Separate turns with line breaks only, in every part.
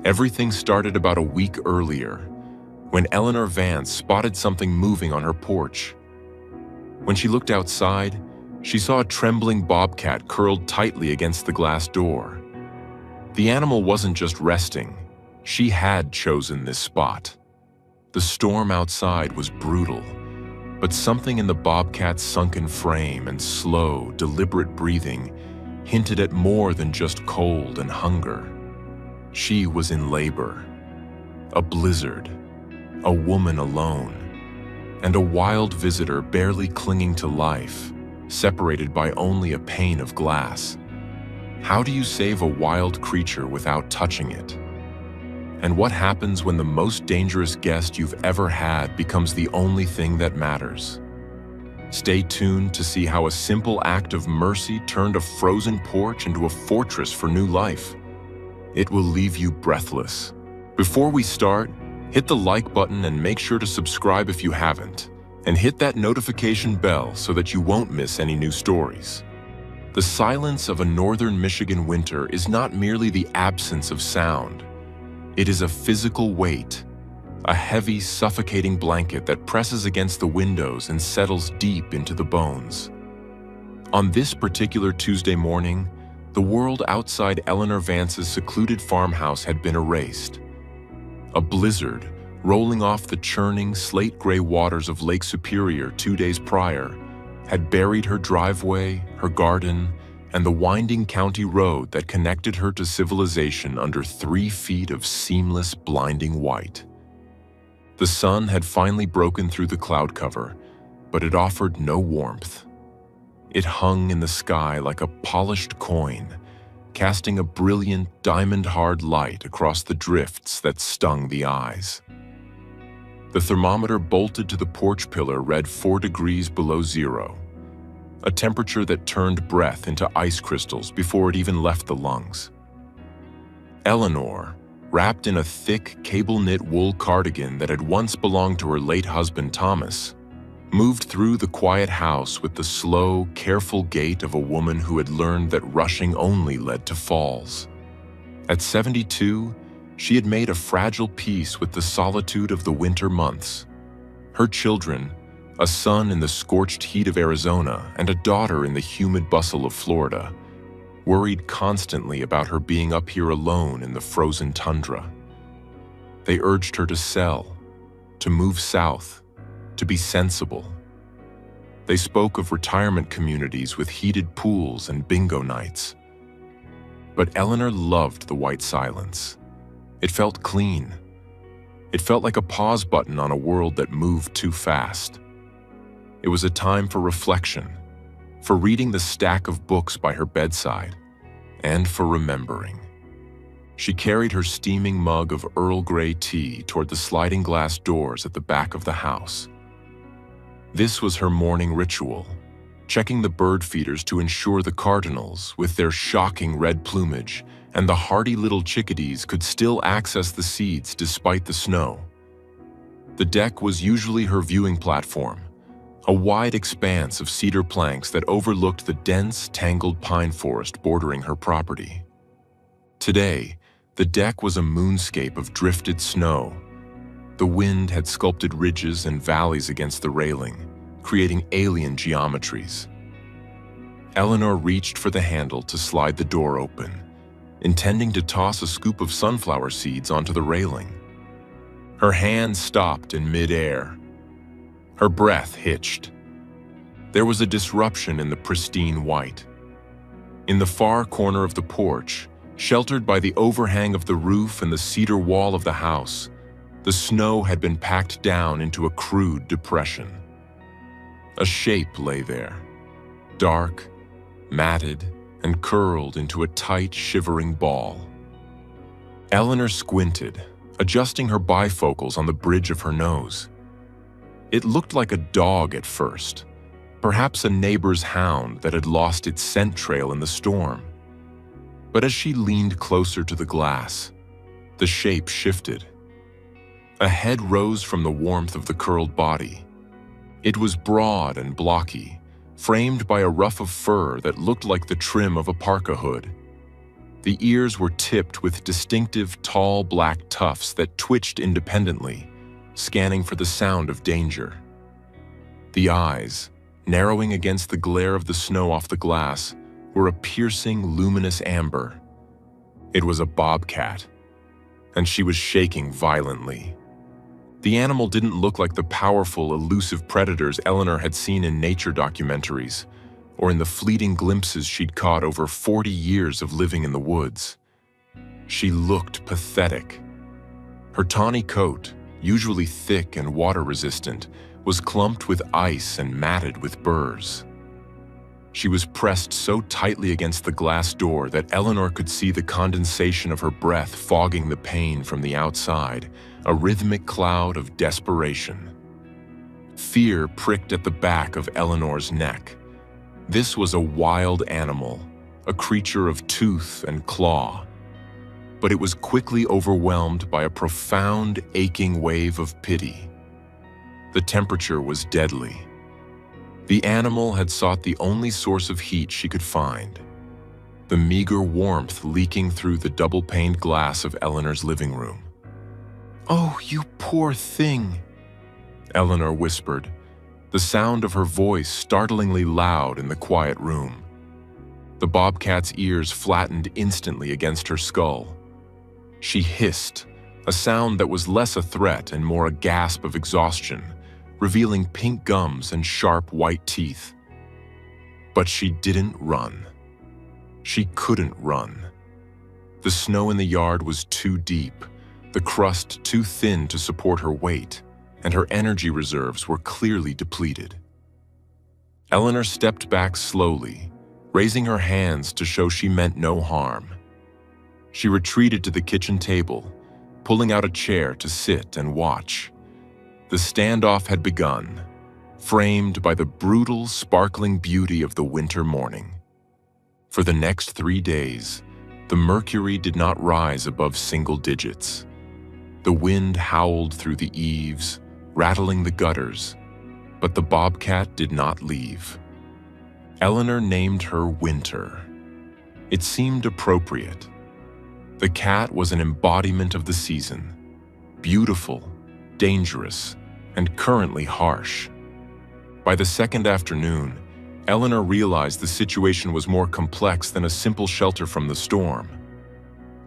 Everything started about a week earlier, when Eleanor Vance spotted something moving on her porch. When she looked outside, she saw a trembling bobcat curled tightly against the glass door. The animal wasn't just resting, she had chosen this spot. The storm outside was brutal, but something in the bobcat's sunken frame and slow, deliberate breathing hinted at more than just cold and hunger. She was in labor, a blizzard, a woman alone, and a wild visitor barely clinging to life, separated by only a pane of glass. How do you save a wild creature without touching it? And what happens when the most dangerous guest you've ever had becomes the only thing that matters? Stay tuned to see how a simple act of mercy turned a frozen porch into a fortress for new life. It will leave you breathless. Before we start, hit the like button and make sure to subscribe if you haven't, and hit that notification bell so that you won't miss any new stories. The silence of a northern Michigan winter is not merely the absence of sound. It is a physical weight, a heavy, suffocating blanket that presses against the windows and settles deep into the bones. On this particular Tuesday morning, the world outside Eleanor Vance's secluded farmhouse had been erased. A blizzard, rolling off the churning, slate-gray waters of Lake Superior 2 days prior, had buried her driveway, her garden, and the winding county road that connected her to civilization under 3 feet of seamless, blinding white. The sun had finally broken through the cloud cover, but it offered no warmth. It hung in the sky like a polished coin, casting a brilliant, diamond-hard light across the drifts that stung the eyes. The thermometer bolted to the porch pillar read 4 degrees below zero, a temperature that turned breath into ice crystals before it even left the lungs. Eleanor, wrapped in a thick, cable-knit wool cardigan that had once belonged to her late husband Thomas, moved through the quiet house with the slow, careful gait of a woman who had learned that rushing only led to falls. At 72, she had made a fragile peace with the solitude of the winter months. Her children, a son in the scorched heat of Arizona and a daughter in the humid bustle of Florida, worried constantly about her being up here alone in the frozen tundra. They urged her to sell, to move south, to be sensible. They spoke of retirement communities with heated pools and bingo nights. But Eleanor loved the white silence. It felt clean. It felt like a pause button on a world that moved too fast. It was a time for reflection, for reading the stack of books by her bedside, and for remembering. She carried her steaming mug of Earl Grey tea toward the sliding glass doors at the back of the house. This was her morning ritual, checking the bird feeders to ensure the cardinals, with their shocking red plumage, and the hardy little chickadees could still access the seeds despite the snow. The deck was usually her viewing platform, a wide expanse of cedar planks that overlooked the dense, tangled pine forest bordering her property. Today, the deck was a moonscape of drifted snow. The wind had sculpted ridges and valleys against the railing, creating alien geometries. Eleanor reached for the handle to slide the door open, intending to toss a scoop of sunflower seeds onto the railing. Her hand stopped in midair. Her breath hitched. There was a disruption in the pristine white. In the far corner of the porch, sheltered by the overhang of the roof and the cedar wall of the house, the snow had been packed down into a crude depression. A shape lay there, dark, matted, and curled into a tight, shivering ball. Eleanor squinted, adjusting her bifocals on the bridge of her nose. It looked like a dog at first, perhaps a neighbor's hound that had lost its scent trail in the storm. But as she leaned closer to the glass, the shape shifted. A head rose from the warmth of the curled body. It was broad and blocky, framed by a ruff of fur that looked like the trim of a parka hood. The ears were tipped with distinctive tall black tufts that twitched independently, scanning for the sound of danger. The eyes, narrowing against the glare of the snow off the glass, were a piercing, luminous amber. It was a bobcat, and she was shaking violently. The animal didn't look like the powerful, elusive predators Eleanor had seen in nature documentaries, or in the fleeting glimpses she'd caught over 40 years of living in the woods. She looked pathetic. Her tawny coat, usually thick and water-resistant, was clumped with ice and matted with burrs. She was pressed so tightly against the glass door that Eleanor could see the condensation of her breath fogging the pain from the outside, a rhythmic cloud of desperation. Fear pricked at the back of Eleanor's neck. This was a wild animal, a creature of tooth and claw. But it was quickly overwhelmed by a profound, aching wave of pity. The temperature was deadly. The animal had sought the only source of heat she could find, the meager warmth leaking through the double-paned glass of Eleanor's living room. "Oh, you poor thing," Eleanor whispered, the sound of her voice startlingly loud in the quiet room. The bobcat's ears flattened instantly against her skull. She hissed, a sound that was less a threat and more a gasp of exhaustion, revealing pink gums and sharp white teeth. But she didn't run. She couldn't run. The snow in the yard was too deep, the crust too thin to support her weight, and her energy reserves were clearly depleted. Eleanor stepped back slowly, raising her hands to show she meant no harm. She retreated to the kitchen table, pulling out a chair to sit and watch. The standoff had begun, framed by the brutal, sparkling beauty of the winter morning. For the next 3 days, the mercury did not rise above single digits. The wind howled through the eaves, rattling the gutters, but the bobcat did not leave. Eleanor named her Winter. It seemed appropriate. The cat was an embodiment of the season, beautiful, dangerous, and currently harsh. By the second afternoon, Eleanor realized the situation was more complex than a simple shelter from the storm.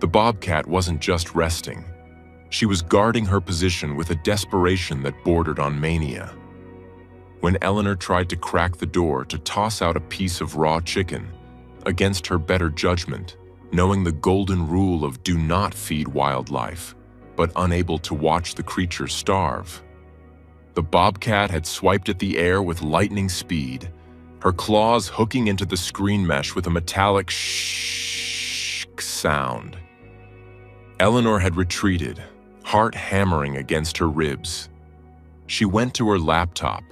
The bobcat wasn't just resting. She was guarding her position with a desperation that bordered on mania. When Eleanor tried to crack the door to toss out a piece of raw chicken, against her better judgment, knowing the golden rule of do not feed wildlife, but unable to watch the creature starve, the bobcat had swiped at the air with lightning speed, her claws hooking into the screen mesh with a metallic shh sound. Eleanor had retreated, heart hammering against her ribs. She went to her laptop,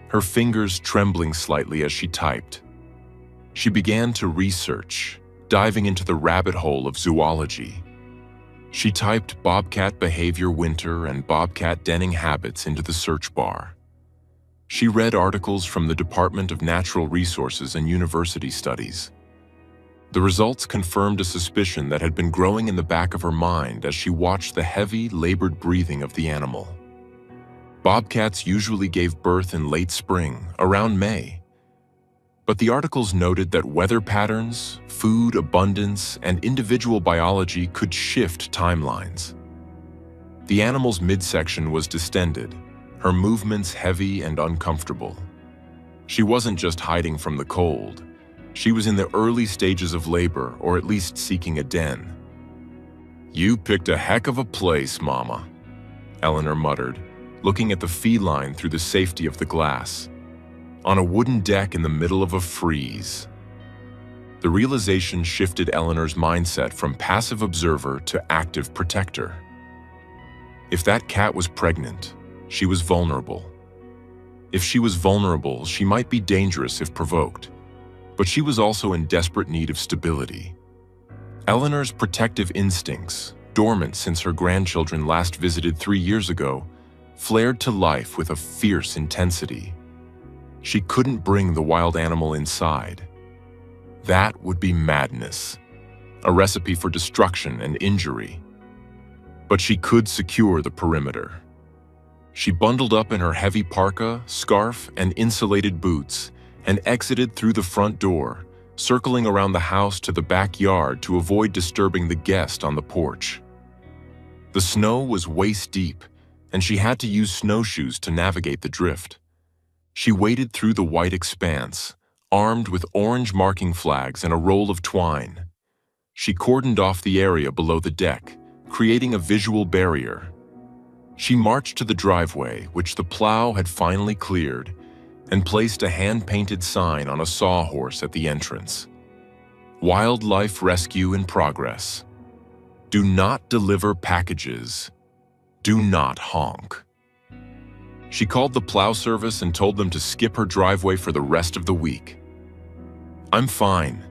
her fingers trembling slightly as she typed. She began to research, diving into the rabbit hole of zoology. She typed bobcat behavior winter and bobcat denning habits into the search bar. She read articles from the Department of Natural Resources and university studies. The results confirmed a suspicion that had been growing in the back of her mind as she watched the heavy, labored breathing of the animal. Bobcats usually gave birth in late spring, around May. But the articles noted that weather patterns, food abundance, and individual biology could shift timelines. The animal's midsection was distended, her movements heavy and uncomfortable. She wasn't just hiding from the cold. She was in the early stages of labor, or at least seeking a den. "You picked a heck of a place, Mama," Eleanor muttered, looking at the feline through the safety of the glass. On a wooden deck in the middle of a freeze. The realization shifted Eleanor's mindset from passive observer to active protector. If that cat was pregnant, she was vulnerable. If she was vulnerable, she might be dangerous if provoked, but she was also in desperate need of stability. Eleanor's protective instincts, dormant since her grandchildren last visited 3 years ago, flared to life with a fierce intensity. She couldn't bring the wild animal inside. That would be madness, a recipe for destruction and injury. But she could secure the perimeter. She bundled up in her heavy parka, scarf, and insulated boots and exited through the front door, circling around the house to the backyard to avoid disturbing the guest on the porch. The snow was waist-deep, and she had to use snowshoes to navigate the drift. She waded through the white expanse, armed with orange marking flags and a roll of twine. She cordoned off the area below the deck, creating a visual barrier. She marched to the driveway, which the plow had finally cleared, and placed a hand-painted sign on a sawhorse at the entrance. Wildlife rescue in progress. Do not deliver packages. Do not honk. She called the plow service and told them to skip her driveway for the rest of the week. I'm fine,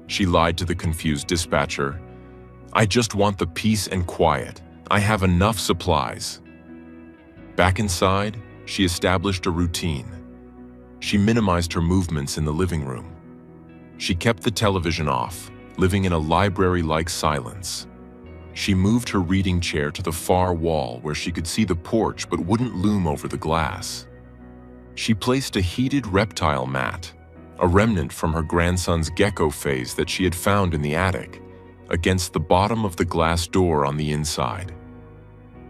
she lied to the confused dispatcher. I just want the peace and quiet. I have enough supplies. Back inside, she established a routine. She minimized her movements in the living room. She kept the television off, living in a library-like silence. She moved her reading chair to the far wall where she could see the porch but wouldn't loom over the glass. She placed a heated reptile mat, a remnant from her grandson's gecko phase that she had found in the attic, against the bottom of the glass door on the inside.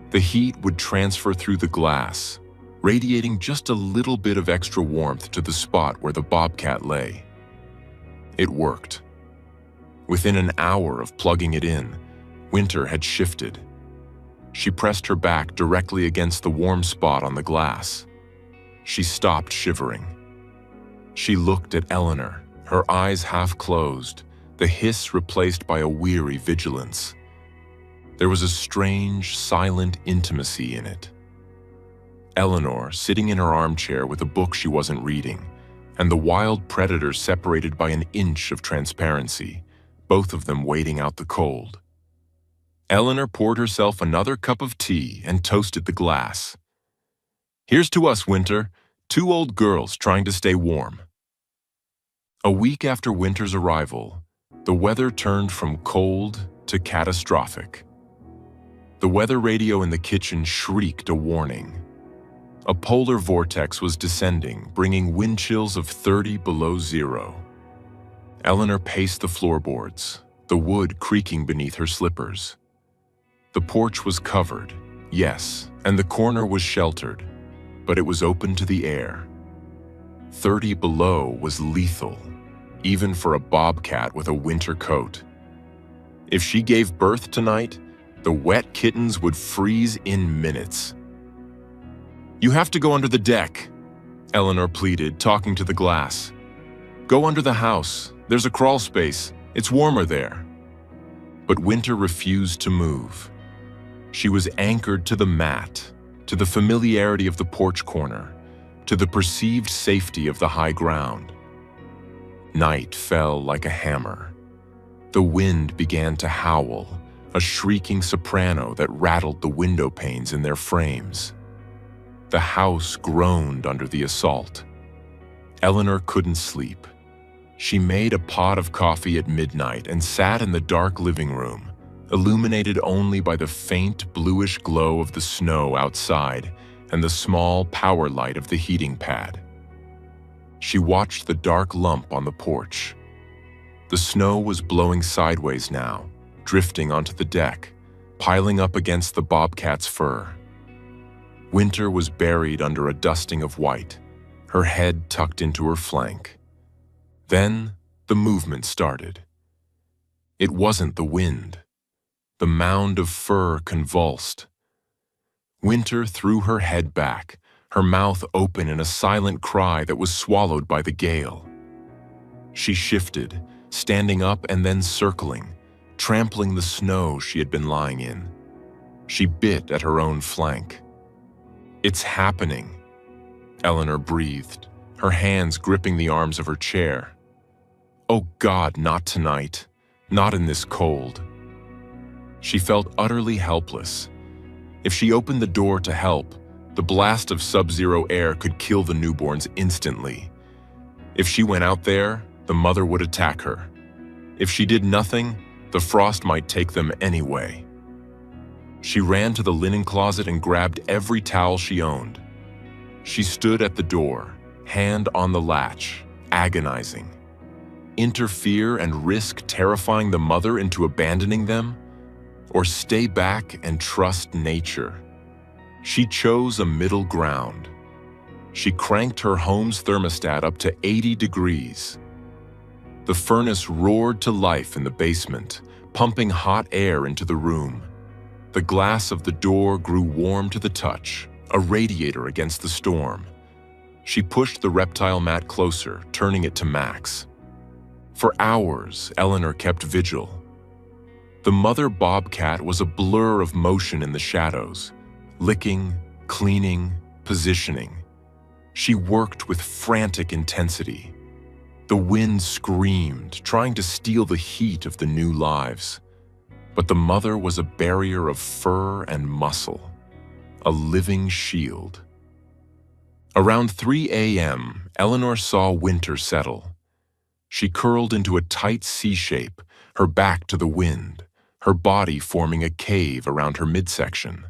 The heat would transfer through the glass, radiating just a little bit of extra warmth to the spot where the bobcat lay. It worked. Within an hour of plugging it in, winter had shifted. She pressed her back directly against the warm spot on the glass. She stopped shivering. She looked at Eleanor, her eyes half closed, the hiss replaced by a weary vigilance. There was a strange, silent intimacy in it. Eleanor, sitting in her armchair with a book she wasn't reading, and the wild predator separated by an inch of transparency, both of them waiting out the cold. Eleanor poured herself another cup of tea and toasted the glass. Here's to us, Winter, two old girls trying to stay warm. A week after winter's arrival, the weather turned from cold to catastrophic. The weather radio in the kitchen shrieked a warning. A polar vortex was descending, bringing wind chills of 30 below zero. Eleanor paced the floorboards, the wood creaking beneath her slippers. The porch was covered, yes, and the corner was sheltered, but it was open to the air. 30 below was lethal, even for a bobcat with a winter coat. If she gave birth tonight, the wet kittens would freeze in minutes. You have to go under the deck, Eleanor pleaded, talking to the glass. Go under the house. There's a crawl space. It's warmer there. But Winter refused to move. She was anchored to the mat, to the familiarity of the porch corner, to the perceived safety of the high ground. Night fell like a hammer. The wind began to howl, a shrieking soprano that rattled the window panes in their frames. The house groaned under the assault. Eleanor couldn't sleep. She made a pot of coffee at midnight and sat in the dark living room, illuminated only by the faint bluish glow of the snow outside and the small power light of the heating pad. She watched the dark lump on the porch. The snow was blowing sideways now, drifting onto the deck, piling up against the bobcat's fur. Winter was buried under a dusting of white, her head tucked into her flank. Then the movement started. It wasn't the wind. The mound of fur convulsed. Winter threw her head back, her mouth open in a silent cry that was swallowed by the gale. She shifted, standing up and then circling, trampling the snow she had been lying in. She bit at her own flank. It's happening, Eleanor breathed, her hands gripping the arms of her chair. Oh God, not tonight, not in this cold. She felt utterly helpless. If she opened the door to help, the blast of sub-zero air could kill the newborns instantly. If she went out there, the mother would attack her. If she did nothing, The frost might take them anyway. She ran to the linen closet and grabbed every towel she owned. She stood at the door, hand on the latch, agonizing. Interfere and risk terrifying the mother into abandoning them? Or stay back and trust nature? She chose a middle ground. She cranked her home's thermostat up to 80 degrees. The furnace roared to life in the basement, pumping hot air into the room. The glass of the door grew warm to the touch, a radiator against the storm. She pushed the reptile mat closer, turning it to max. For hours, Eleanor kept vigil. The mother bobcat was a blur of motion in the shadows, licking, cleaning, positioning. She worked with frantic intensity. The wind screamed, trying to steal the heat of the new lives. But the mother was a barrier of fur and muscle, a living shield. Around 3 a.m., Eleanor saw winter settle. She curled into a tight C shape, her back to the wind, her body forming a cave around her midsection.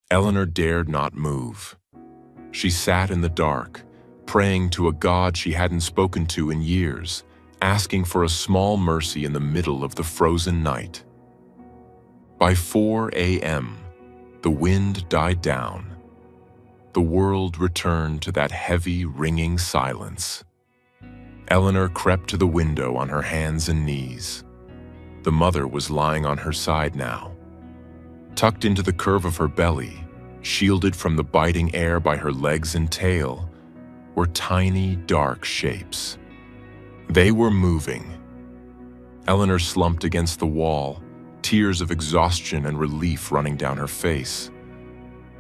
Eleanor dared not move. She sat in the dark, praying to a God she hadn't spoken to in years, asking for a small mercy in the middle of the frozen night. By 4 a.m., the wind died down. The world returned to that heavy, ringing silence. Eleanor crept to the window on her hands and knees. The mother was lying on her side now. Tucked into the curve of her belly, shielded from the biting air by her legs and tail, were tiny, dark shapes. They were moving. Eleanor slumped against the wall, tears of exhaustion and relief running down her face.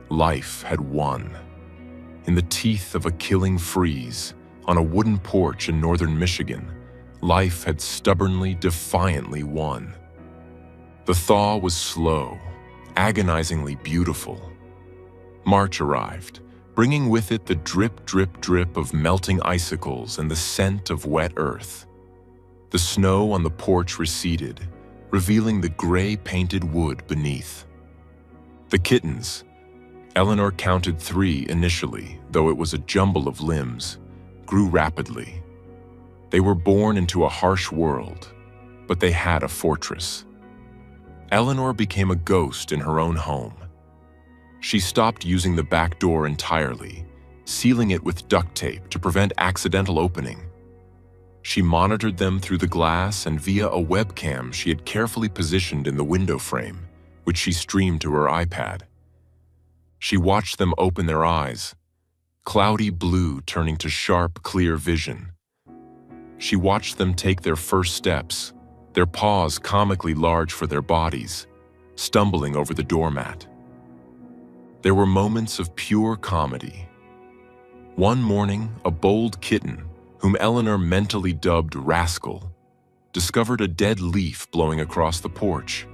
Life had won. In the teeth of a killing freeze, on a wooden porch in northern Michigan, life had stubbornly, defiantly won. The thaw was slow, agonizingly beautiful. March arrived, bringing with it the drip, drip, drip of melting icicles and the scent of wet earth. The snow on the porch receded, revealing the gray painted wood beneath. The kittens, Eleanor counted 3 initially, though it was a jumble of limbs, grew rapidly. They were born into a harsh world, but they had a fortress. Eleanor became a ghost in her own home. She stopped using the back door entirely, sealing it with duct tape to prevent accidental opening. She monitored them through the glass and via a webcam she had carefully positioned in the window frame, which she streamed to her iPad. She watched them open their eyes, cloudy blue turning to sharp, clear vision. She watched them take their first steps, their paws comically large for their bodies, stumbling over the doormat. There were moments of pure comedy. One morning, a bold kitten, whom Eleanor mentally dubbed Rascal, discovered a dead leaf blowing across the porch.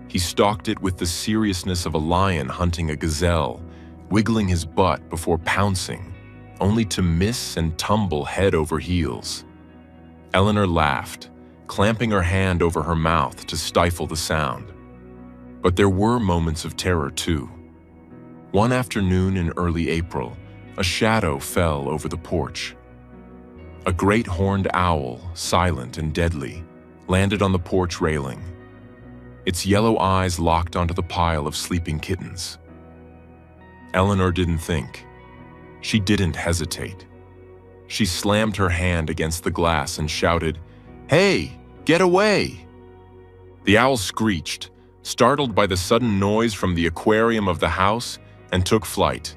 He stalked it with the seriousness of a lion hunting a gazelle, wiggling his butt before pouncing, only to miss and tumble head over heels. Eleanor laughed, clamping her hand over her mouth to stifle the sound. But there were moments of terror too. One afternoon in early April, a shadow fell over the porch. A great horned owl, silent and deadly, landed on the porch railing. Its yellow eyes locked onto the pile of sleeping kittens. Eleanor didn't think. She didn't hesitate. She slammed her hand against the glass and shouted, "Hey, get away!" The owl screeched, startled by the sudden noise from the aquarium of the house, and took flight.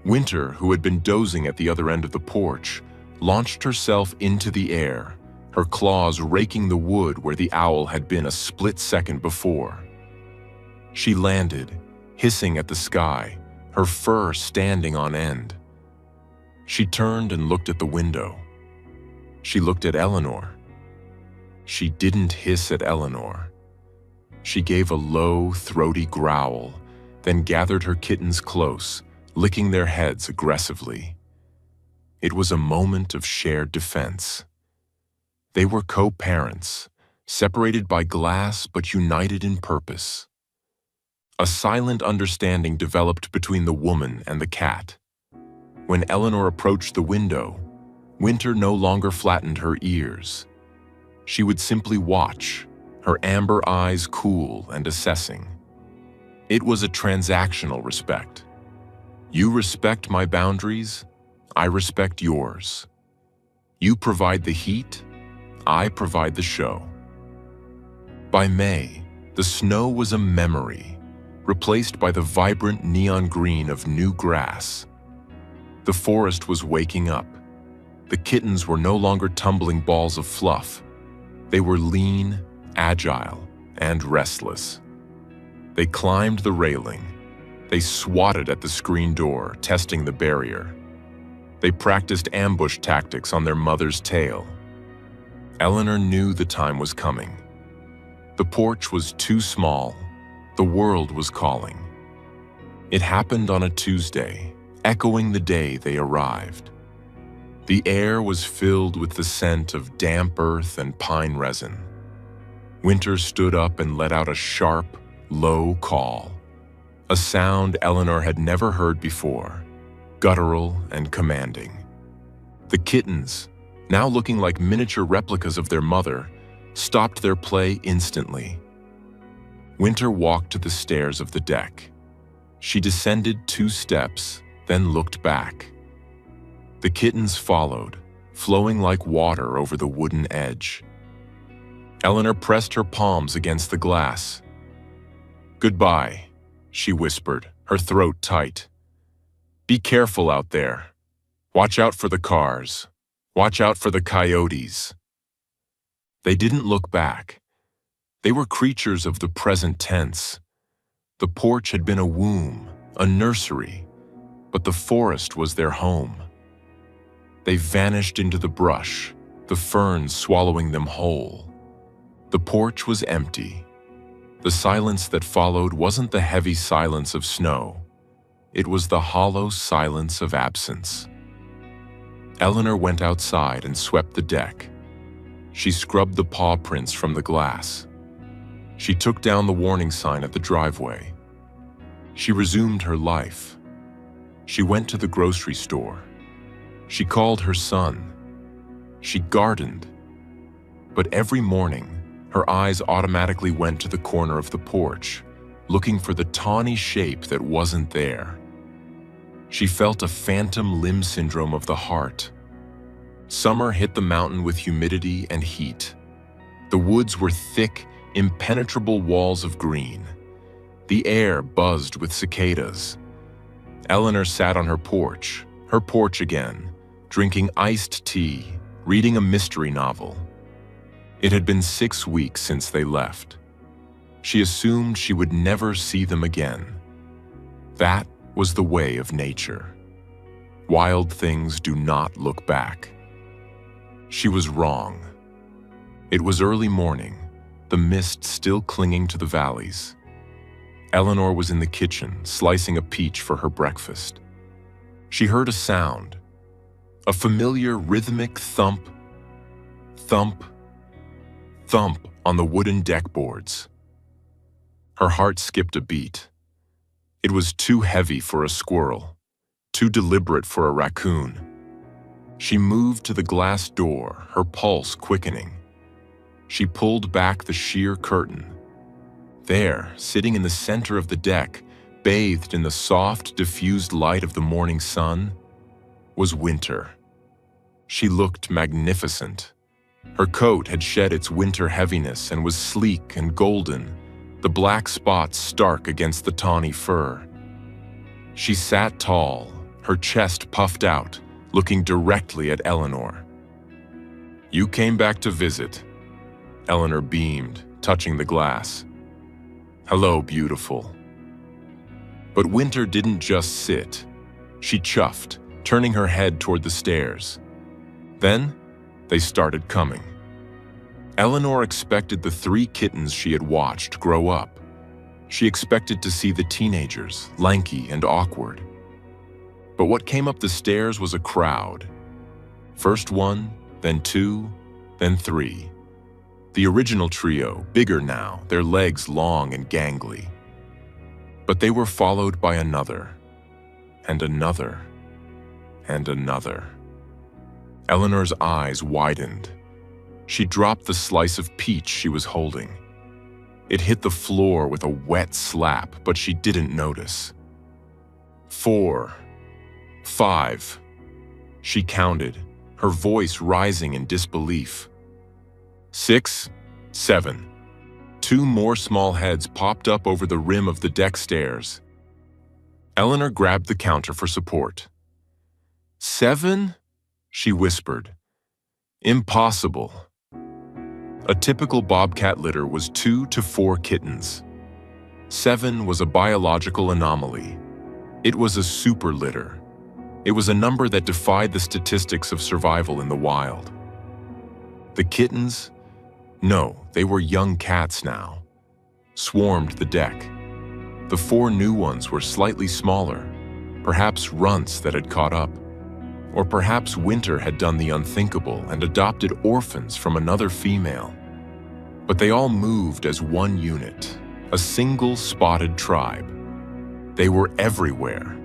Winter, who had been dozing at the other end of the porch, launched herself into the air, her claws raking the wood where the owl had been a split second before. She landed, hissing at the sky, her fur standing on end. She turned and looked at the window. She looked at Eleanor. She didn't hiss at Eleanor. She gave a low, throaty growl, then gathered her kittens close, licking their heads aggressively. It was a moment of shared defense. They were co-parents, separated by glass but united in purpose. A silent understanding developed between the woman and the cat. When Eleanor approached the window, Winter no longer flattened her ears. She would simply watch, her amber eyes cool and assessing. It was a transactional respect. You respect my boundaries, I respect yours. You provide the heat, I provide the show. By May, the snow was a memory, replaced by the vibrant neon green of new grass. The forest was waking up. The kittens were no longer tumbling balls of fluff. They were lean, agile, and restless. They climbed the railing. They swatted at the screen door, testing the barrier. They practiced ambush tactics on their mother's tail. Eleanor knew the time was coming. The porch was too small. The world was calling. It happened on a Tuesday, echoing the day they arrived. The air was filled with the scent of damp earth and pine resin. Winter stood up and let out a sharp, low call, a sound Eleanor had never heard before, guttural and commanding. The kittens, now looking like miniature replicas of their mother, stopped their play instantly. Winter walked to the stairs of the deck. She descended 2 steps, then looked back. The kittens followed, flowing like water over the wooden edge. Eleanor pressed her palms against the glass. "Goodbye," she whispered, her throat tight. "Be careful out there. Watch out for the cars. Watch out for the coyotes." They didn't look back. They were creatures of the present tense. The porch had been a womb, a nursery, but the forest was their home. They vanished into the brush, the ferns swallowing them whole. The porch was empty. The silence that followed wasn't the heavy silence of snow. It was the hollow silence of absence. Eleanor went outside and swept the deck. She scrubbed the paw prints from the glass. She took down the warning sign at the driveway. She resumed her life. She went to the grocery store. She called her son. She gardened. But every morning, her eyes automatically went to the corner of the porch, looking for the tawny shape that wasn't there. She felt a phantom limb syndrome of the heart. Summer hit the mountain with humidity and heat. The woods were thick, impenetrable walls of green. The air buzzed with cicadas. Eleanor sat on her porch again, drinking iced tea, reading a mystery novel. It had been 6 weeks since they left. She assumed she would never see them again. That was the way of nature. Wild things do not look back. She was wrong. It was early morning, the mist still clinging to the valleys. Eleanor was in the kitchen, slicing a peach for her breakfast. She heard a sound, a familiar rhythmic thump, thump, thump on the wooden deck boards. Her heart skipped a beat. It was too heavy for a squirrel, too deliberate for a raccoon. She moved to the glass door, her pulse quickening. She pulled back the sheer curtain. There, sitting in the center of the deck, bathed in the soft, diffused light of the morning sun, was Winter. She looked magnificent. Her coat had shed its winter heaviness and was sleek and golden, the black spots stark against the tawny fur. She sat tall, her chest puffed out, looking directly at Eleanor. "You came back to visit." Eleanor beamed, touching the glass. "Hello, beautiful." But Winter didn't just sit. She chuffed, turning her head toward the stairs. Then, they started coming. Eleanor expected the 3 kittens she had watched grow up. She expected to see the teenagers, lanky and awkward. But what came up the stairs was a crowd. First 1, then 2, then 3. The original trio, bigger now, their legs long and gangly. But they were followed by another, and another, and another. Eleanor's eyes widened. She dropped the slice of peach she was holding. It hit the floor with a wet slap, but she didn't notice. 4, 5. She counted, her voice rising in disbelief. 6, 7. 2 more small heads popped up over the rim of the deck stairs. Eleanor grabbed the counter for support. 7? She whispered. Impossible. A typical bobcat litter was 2 to 4 kittens. 7 was a biological anomaly. It was a super litter. It was a number that defied the statistics of survival in the wild. The kittens? No, they were young cats now. Swarmed the deck. The 4 new ones were slightly smaller, perhaps runts that had caught up. Or perhaps Winter had done the unthinkable and adopted orphans from another female. But they all moved as one unit, a single spotted tribe. They were everywhere.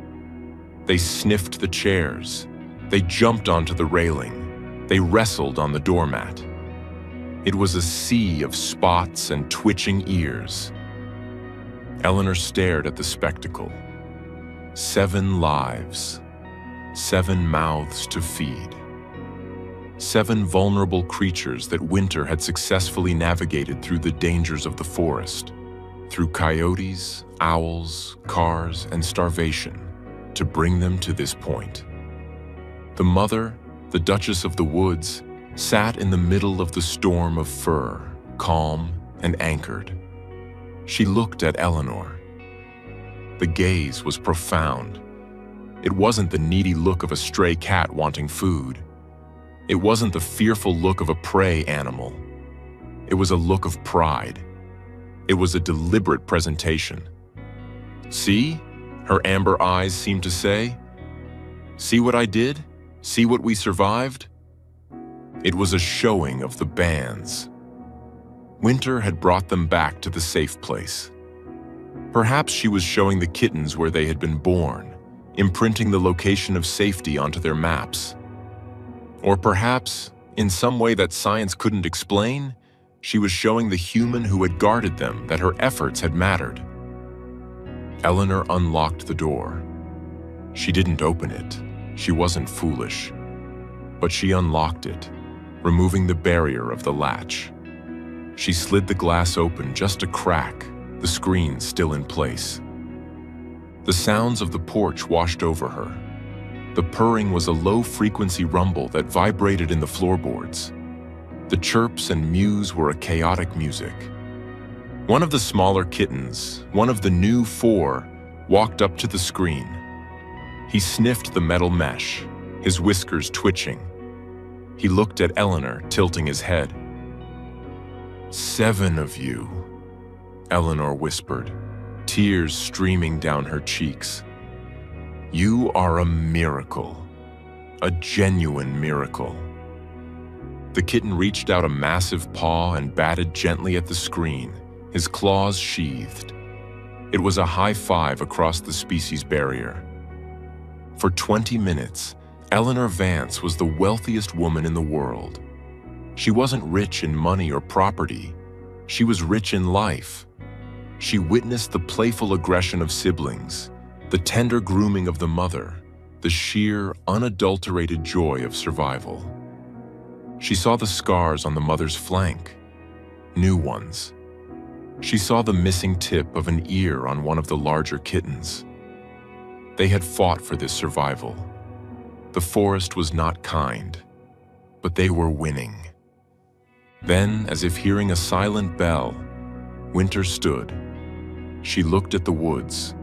They sniffed the chairs. They jumped onto the railing. They wrestled on the doormat. It was a sea of spots and twitching ears. Eleanor stared at the spectacle. 7 lives. 7 mouths to feed. 7 vulnerable creatures that Winter had successfully navigated through the dangers of the forest, through coyotes, owls, cars, and starvation, to bring them to this point. The mother, the Duchess of the Woods, sat in the middle of the storm of fur, calm and anchored. She looked at Eleanor. The gaze was profound. It wasn't the needy look of a stray cat wanting food. It wasn't the fearful look of a prey animal. It was a look of pride. It was a deliberate presentation. See? Her amber eyes seemed to say. See what I did? See what we survived? It was a showing of the bands. Winter had brought them back to the safe place. Perhaps she was showing the kittens where they had been born, imprinting the location of safety onto their maps. Or perhaps, in some way that science couldn't explain, she was showing the human who had guarded them that her efforts had mattered. Eleanor unlocked the door. She didn't open it. She wasn't foolish. But she unlocked it, removing the barrier of the latch. She slid the glass open just a crack, the screen still in place. The sounds of the porch washed over her. The purring was a low-frequency rumble that vibrated in the floorboards. The chirps and mews were a chaotic music. One of the smaller kittens, one of the new 4, walked up to the screen. He sniffed the metal mesh, his whiskers twitching. He looked at Eleanor, tilting his head. 7 of you, Eleanor whispered, tears streaming down her cheeks. You are a miracle, a genuine miracle. The kitten reached out a massive paw and batted gently at the screen, his claws sheathed. It was a high five across the species barrier. For 20 minutes, Eleanor Vance was the wealthiest woman in the world. She wasn't rich in money or property. She was rich in life. She witnessed the playful aggression of siblings, the tender grooming of the mother, the sheer, unadulterated joy of survival. She saw the scars on the mother's flank, new ones. She saw the missing tip of an ear on one of the larger kittens. They had fought for this survival. The forest was not kind, but they were winning. Then, as if hearing a silent bell, Winter stood. She looked at the woods.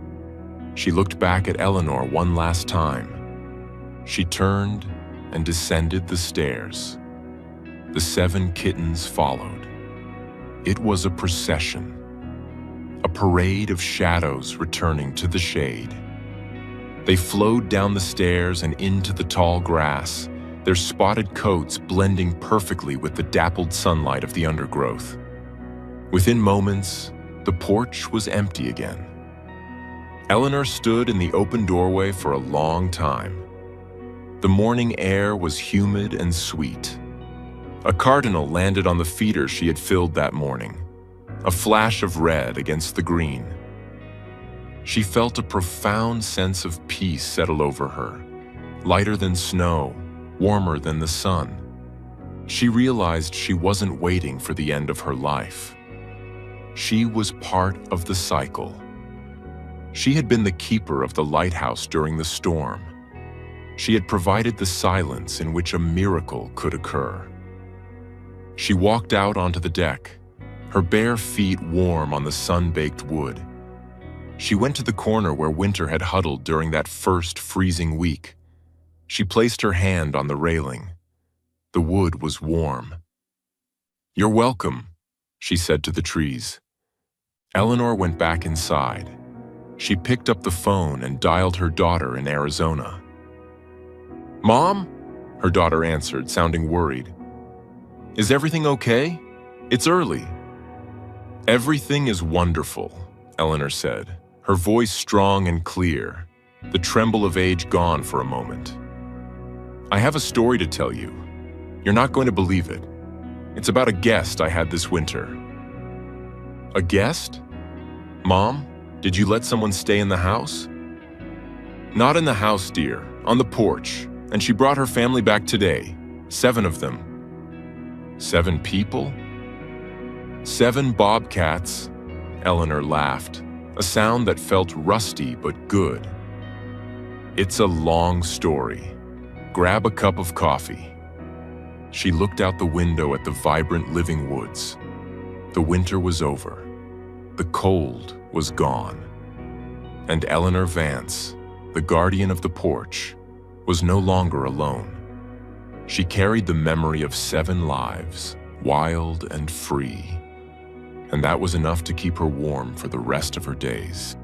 She looked back at Eleanor one last time. She turned and descended the stairs. The 7 kittens followed. It was a procession, a parade of shadows returning to the shade. They flowed down the stairs and into the tall grass, their spotted coats blending perfectly with the dappled sunlight of the undergrowth. Within moments, the porch was empty again. Eleanor stood in the open doorway for a long time. The morning air was humid and sweet. A cardinal landed on the feeder she had filled that morning, a flash of red against the green. She felt a profound sense of peace settle over her, lighter than snow, warmer than the sun. She realized she wasn't waiting for the end of her life. She was part of the cycle. She had been the keeper of the lighthouse during the storm. She had provided the silence in which a miracle could occur. She walked out onto the deck, her bare feet warm on the sun-baked wood. She went to the corner where winter had huddled during that first freezing week. She placed her hand on the railing. The wood was warm. "You're welcome," she said to the trees. Eleanor went back inside. She picked up the phone and dialed her daughter in Arizona. "Mom?" her daughter answered, sounding worried. "Is everything okay? It's early." "Everything is wonderful," Eleanor said, her voice strong and clear, the tremble of age gone for a moment. "I have a story to tell you. You're not going to believe it. It's about a guest I had this winter." "A guest? Mom, did you let someone stay in the house?" "Not in the house, dear, on the porch, and she brought her family back today, 7 of them." "7 people?" "7 bobcats," Eleanor laughed, a sound that felt rusty but good. "It's a long story. Grab a cup of coffee." She looked out the window at the vibrant living woods. The winter was over. The cold was gone. And Eleanor Vance, the guardian of the porch, was no longer alone. She carried the memory of 7 lives, wild and free. And that was enough to keep her warm for the rest of her days.